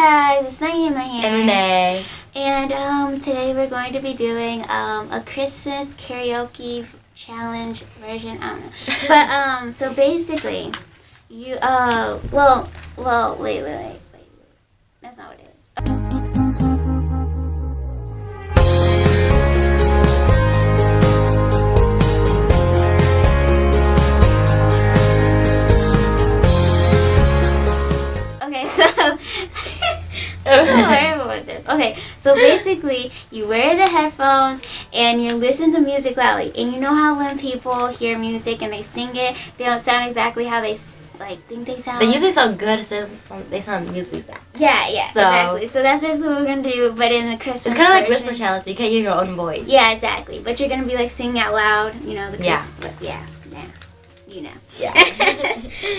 guys, it's Naima here. And Renee. And today we're going to be doing a Christmas karaoke challenge version. I don't know. But so basically, you wait. That's not what it is. Okay, so I'm so horrible with this. Okay, so basically, you wear the headphones and you listen to music loudly. And you know how when people hear music and they sing it, they don't sound exactly how they think they sound. They usually sound good, so they sound musically bad. Yeah, exactly. So that's basically what we're gonna do, but in the Christmas. It's kind of like version. whisper challenge. You can't hear your own voice. Yeah, exactly. But you're gonna be like singing out loud. You know the Christmas. Yeah. You know. Yeah.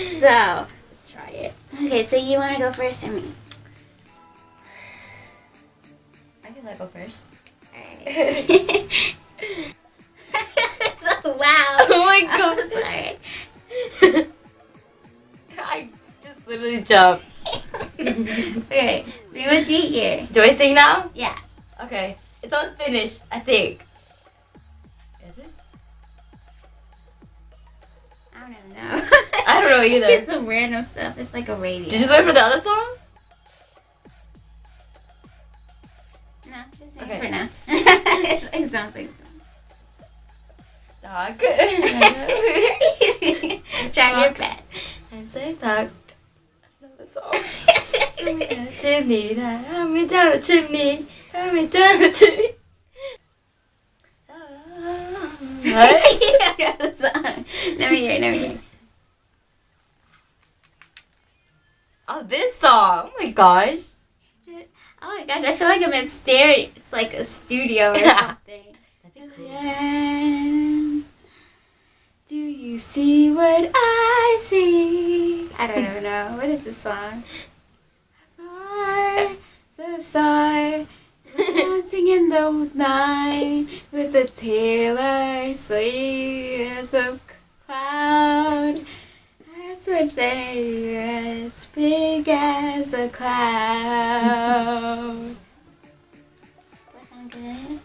So. Try it. Okay, so you want to go first or me? I can go first. Alright. So loud. Oh my god. I'm sorry. I just literally jumped. Okay, see what you hear. Do I sing now? Yeah. Okay. It's almost finished, I think. Is it? I don't even know. I don't know either. It's some random stuff. It's like a radio. Did you just wait for the other song? No, just sing Okay. it for now. It sounds like Dog. try your best. I say dog. I know the song. Chimney, I'm down the chimney. I'm down the chimney. What? You don't know the song. Let me hear. Oh, this song. Oh my gosh. Oh my gosh, I feel like I'm in stereo. It's like a studio or something. That'd be cool. Do you see what I see? I don't even know. What is this song? Far, so sorry. Dancing in the night with the Taylor sleeves of cloud. As a day as big as a cloud. That sound good?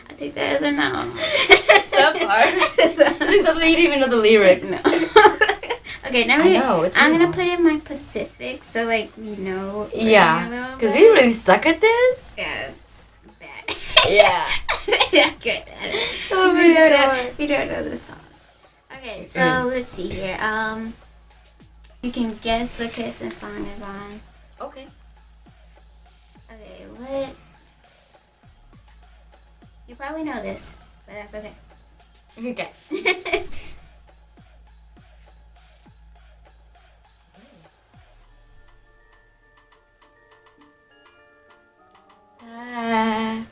I take that as a no. So far. It's like something you didn't even know the lyrics. No. Okay, now I'm gonna put in my Pacific, so like we know. Yeah, because we really suck at this. Yeah, it's bad. Yeah. Not good at it. Oh my God. We don't know the song. Okay, so let's see here. You can guess what Christmas song is on. Okay. Okay, what? You probably know this, but that's okay. Okay. I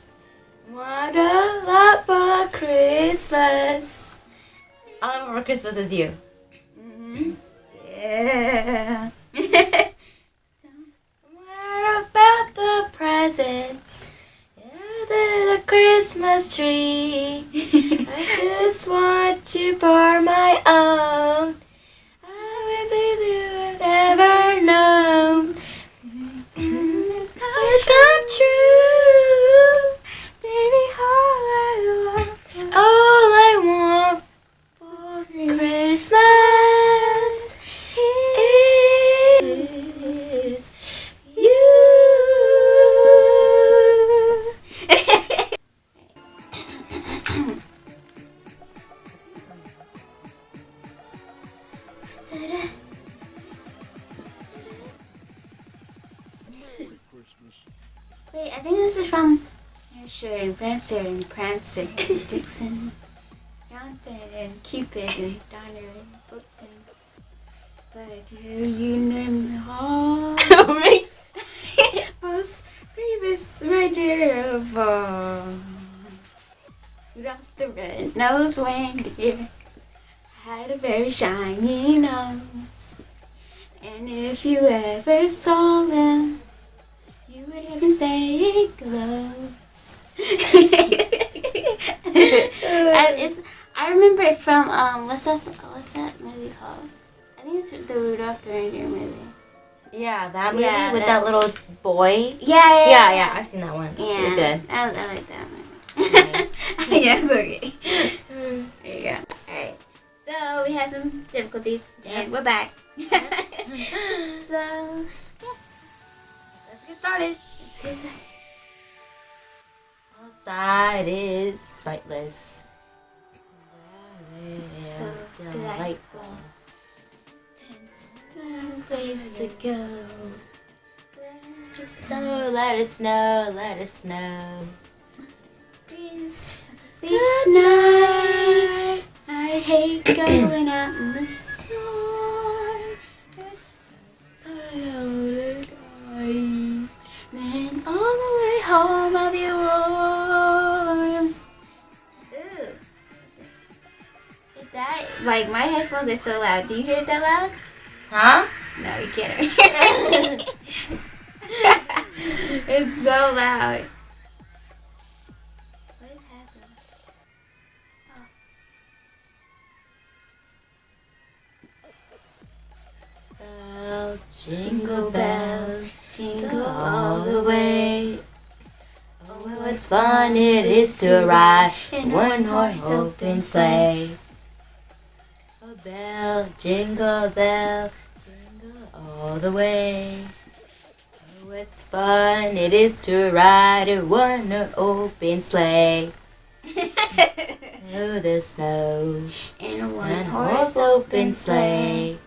want a lot for Christmas. All I want for Christmas is you. Mm-hmm. Yeah. Where about the presents? Yeah, the Christmas tree. I just want you for my own. I will be you never known. It's come true, Baby, all I want for Christmas is you. Wait, I think this is from Asher and Prancer and Prancer and Dixon, Jonathan and Cupid and Donner and Blitzen. But do you name the hall? Right? Most famous reindeer of all. Rudolph the red-nosed reindeer had a very shiny nose. And if you ever saw them, you would hear him say close. I remember it from what's that movie called? I think it's the Rudolph the Reindeer movie. Yeah, that movie Yeah, with that- that little boy. Yeah. I've seen that one. It's Yeah, pretty good. I like that one. Yeah, it's okay. There you go. Alright. So we had some difficulties and we're back. So yeah. Let's get started. Outside is sightless. So delightful. Place to go. So let us know, let us know. Good night. I hate going out in the storm. Then all the way home I'll be warm. Ooh. That, like, my headphones are so loud. Do you hear it that loud? Huh? No, you can't. It's so loud. What is happening? Bell, Jingle bells, jingle all the way. Oh, what fun it is to ride in one horse open sleigh. Oh, bell, jingle all the way. Oh, it's fun it is to ride in one open sleigh. Through the snow, In a one one-horse open sleigh,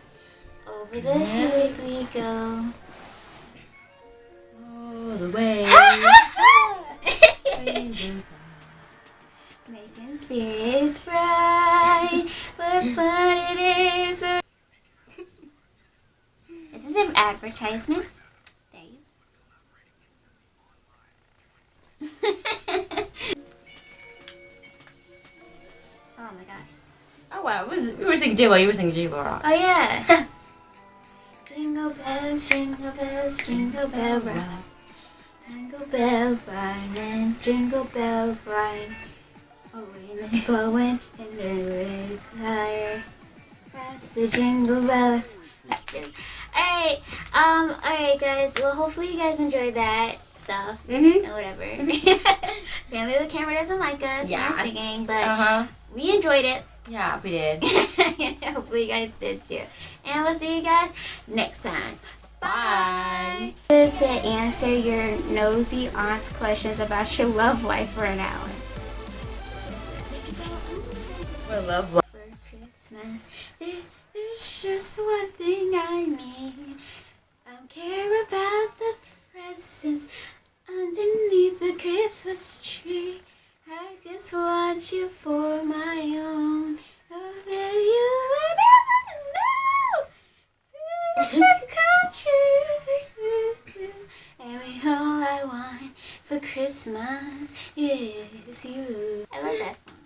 over the hills we go. all the way. Making spirits bright, what fun it is. Is this an advertisement? There you. Oh my gosh. Oh wow, we were singing J-Lo, you were singing J-Lo Rock. Oh yeah. Jingle bell rock. Jingle bells ring and jingle bells ring. Away and going and the higher. That's the jingle bell. Alright guys, well hopefully you guys enjoyed that stuff. Mm-hmm. Or whatever. Apparently the camera doesn't like us when we're singing, but we enjoyed it. Yeah, we did. Hopefully you guys did too. And we'll see you guys next time. Bye. To answer your nosy aunt's questions about your love life for an hour. For love. For Christmas, there's just one thing I need. I don't care about the presents underneath the Christmas tree. I just want you for my own. Oh, that you would never know. Come true. And all I want for Christmas is you. I love that song.